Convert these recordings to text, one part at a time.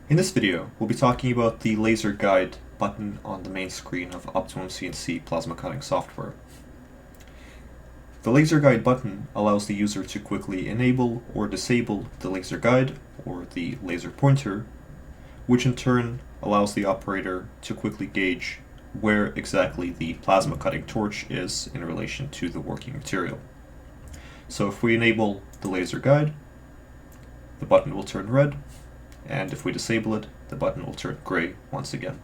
In this video, we'll be talking about the laser guide button on the main screen of OptimumCNC plasma cutting software. The laser guide button allows the user to quickly enable or disable the laser guide or the laser pointer, which in turn allows the operator to quickly gauge where exactly the plasma cutting torch is in relation to the working material. So if we enable the laser guide, the button will turn red, and if we disable it, the button will turn gray once again.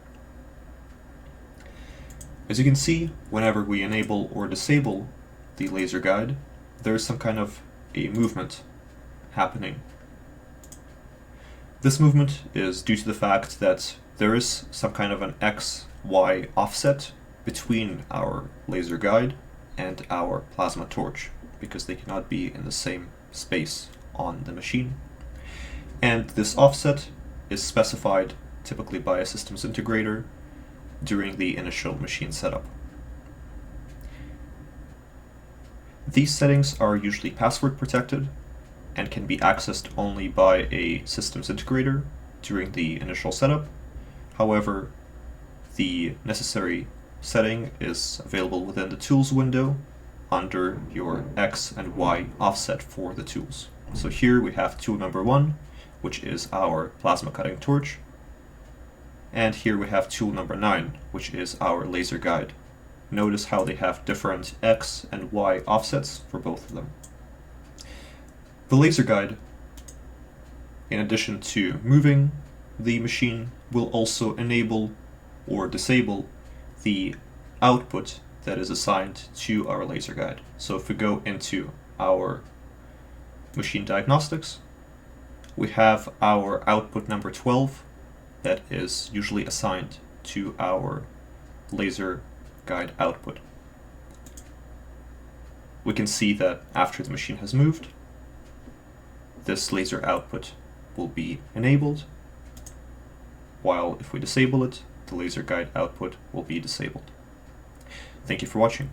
As you can see, whenever we enable or disable the laser guide, there is some kind of a movement happening. This movement is due to the fact that there is some kind of an X-Y offset between our laser guide and our plasma torch, because they cannot be in the same space on the machine. And this offset is specified typically by a systems integrator during the initial machine setup. These settings are usually password protected and can be accessed only by a systems integrator during the initial setup. However, the necessary setting is available within the tools window under your X and Y offset for the tools. So here we have tool number 1, which is our plasma cutting torch, and here we have tool number 9, which is our laser guide. Notice how they have different X and Y offsets for both of them. The laser guide, in addition to moving the machine, will also enable or disable the output that is assigned to our laser guide. So if we go into our machine diagnostics, we have our output number 12 that is usually assigned to our laser guide output. We can see that after the machine has moved, this laser output will be enabled, while if we disable it, the laser guide output will be disabled. Thank you for watching.